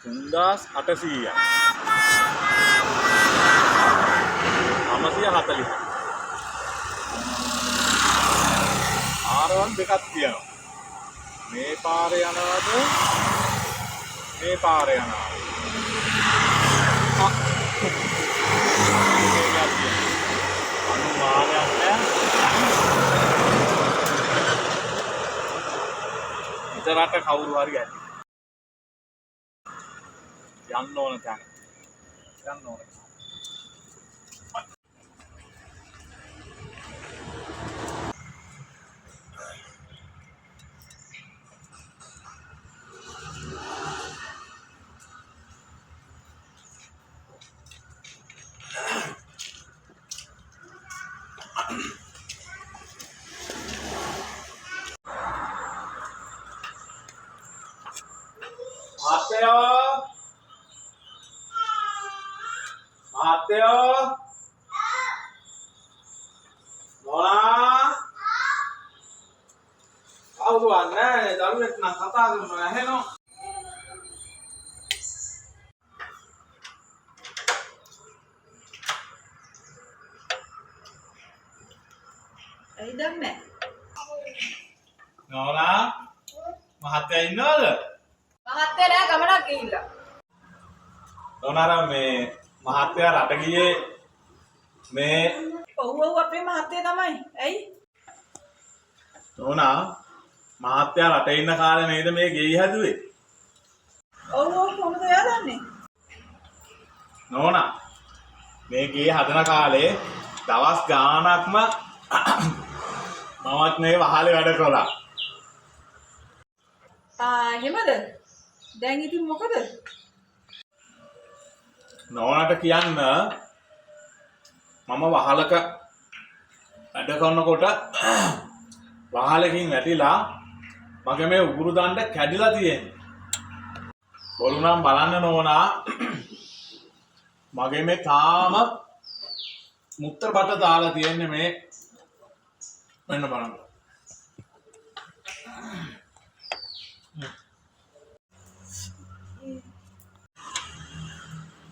3800යි. 940. ආරවන් දෙකක් තියෙනවා. මේ පාරේ යනවාද මේ පාරේ යනවාද? අනුමානයක් නෑ. ඉතරට කවුරු හරි යන්නේ. යන්න ඕන තැන. යන්න ඕන. මහත්තයෝ නෝනා කවුරු වන්නේ දරුවෙක් නම් කතා කරනවා ඇහෙනවා. ඇයි දන්නේ නෝනා මහත්තයා ඉන්නවද? මහත්තයා නෑ ගමනක් ගිහිල්ලා. නෝනාලා මේ මහත්තයා රට ගියේ මේ ඔව් අපේ මහත්තයා තමයි. ඇයි? නෝනා මහත්තයා රටේ ඉන්න කාලේ නේද මේ ගෙයි හැදුවේ? ඔව් කොහොමද එයා දන්නේ? නෝනා මේ ගේ හදන කාලේ දවස් ගාණක්ම මමත් මේ වහලේ වැඩ කළා. එහෙමද? දැන් ඉතින් මොකද? නෝනාට කියන්න මම වහලක වැඩ කරනකොට වහලකින් වැටිලා මගේ මේ උගුරු දණ්ඩ කැඩිලා තියෙන්නේ. බොරු නම් බලන්න නෝනා මගේ මේ තාම මුත්‍ර බට දාලා තියෙන්නේ මේ මෙන්න බලන්න.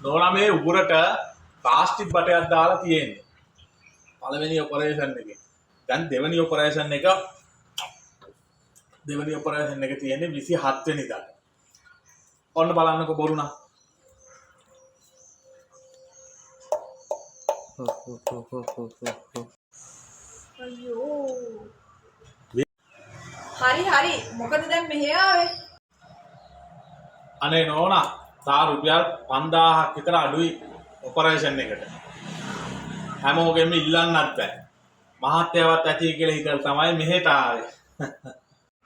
නෝනා මේ උගුරට ප්ලාස්ටික් බටයක් දාලා තියෙන්නේ. පළවෙනි ඔපරේෂන් එකේ. දැන් දෙවෙනි ඔපරේෂන් එක තියෙන්නේ 27 වෙනිදා. ඔන්න බලන්නකො බොරුණා. අයියෝ. හරි මොකද දැන් මෙහෙ ආවේ? අනේ නෝනා තා රුපියල් 5000ක් විතර අඩුයි ඔපරේෂන් එකට. හැමෝගෙම ඉල්ලන්නත් බෑ. මහත්යවත් ඇති කියලා හිතලා තමයි මෙහෙට ආවේ.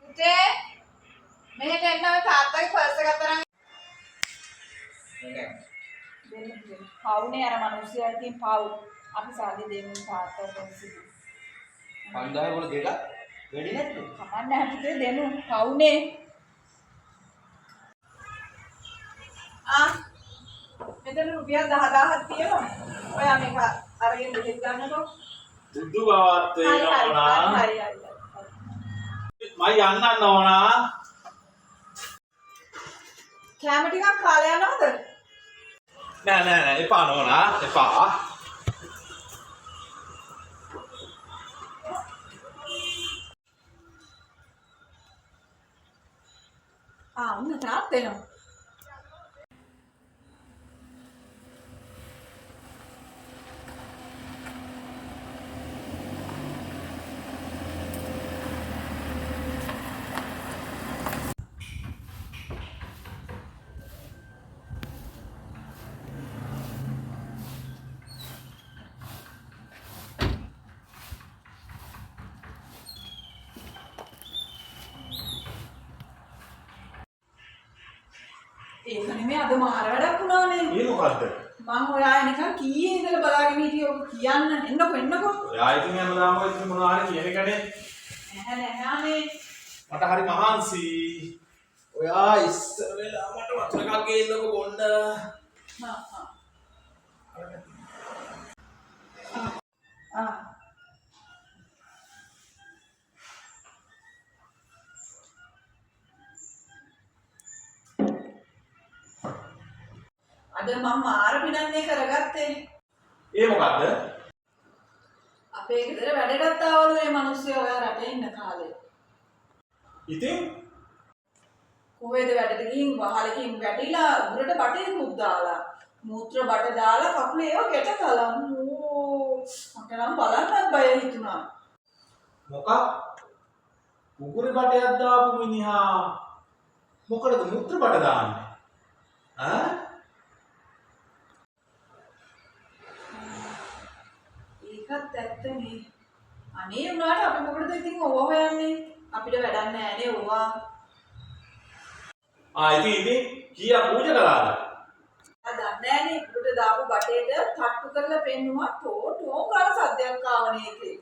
පුතේ මෙහෙට එන්න ඔය තාත්තගේ පර්ස් එක අතරන් දෙන්න. පවුනේ අර මිනිස්සයා ඉතින් පව්. අපි සාදි දෙමු තාත්තට පොන්සි. 5000 වල දෙක වැඩි නැද්ද? කමන්නේ පුතේ දෙමු පවුනේ. මෙතන රුපියල් 10000ක් තියෙනවා. ඔයා මේක අරගෙන දෙහෙත් ගන්නකො. බුදු බවත් නෝනා. හරි. මම යන්න නෝනා. කැම ටිකක් කාලේ යනවද? නෑ එපා නෝනා එපා. උන්න තාත් එනවා. ඒක නෙමෙයි අද මාර වැඩක් වුණානේ. ඒ මොකද්ද? මං ඔයා නිකන් කීයේ ඉඳලා බලාගෙන හිටියේ ඔක කියන්න. එන්නකෝ. ඔයා ඉතින් හැමදාම ඔය ඉතින් මොනවා හරි කියන එකනේ. නෑනේ. මට හරි මහන්සි. ඔයා ඉස්සර වෙලා මට වතුර එකක් ගේන්නකො බොන්න. අද මම මාර පිනන්නේ කරගත්තේ. ඒ මොකද්ද? අපේ ගෙදර වැඩටත් ආවලු මේ මිනිස්සු ඔයා රටේ ඉන්න කාලේ. ඉතින් කොහෙද වැඩට ගිහින් වහලකින් වැටිලා උගුරට බටේකුත් දාලා මූත්‍ර බට දාලා කකුලේ ඒව ගැට කලම්. මට නම් බලන්නත් බය හිතුණා. මොකක්? උගුරේ බටයක් දාපු මිනිහා මොකටද මුත්‍ර බට දාන්නේ? ඈ? ඒකත් ඇත්තනේ. අනේ උනාට අපි මොකටද ඉතින් ඕවා හොයන්නේ? අපිට වැඩක් නෑනේ ඕවා. ඉතින් කීයක් පූජා කළාද? දන්නේ නෑනේ උඩට දාපු බටේට තට්ටු කරලා පෙන්නුවා ටෝ ගාලා සද්දයක් ආවනේ ඒකේ.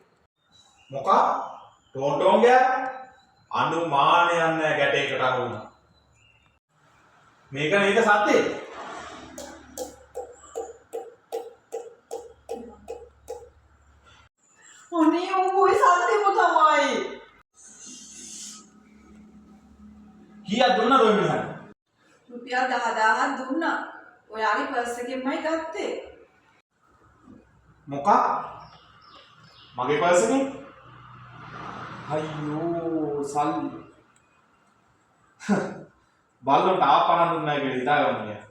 මොකක්? ටෝන් ගෑ? අනුමානයක් නෑ ගැටේකට අහු වුණා. මේක නේද සත්‍යේ? අනේ ඔය සද්දෙම තමයි. කීයක් දුන්නද ඔය මිනිහට? රුපියල් 10000ක් දුන්නා. ඔයාගේ පර්ස් එකෙන්මයි ගත්තේ. මොකක්? මගේ පර්ස් එකෙන්? අයියෝ සල්ලි. බල්ලන්ට ආපනන් දුන්නා කියලා හිතාගන්න ගියා.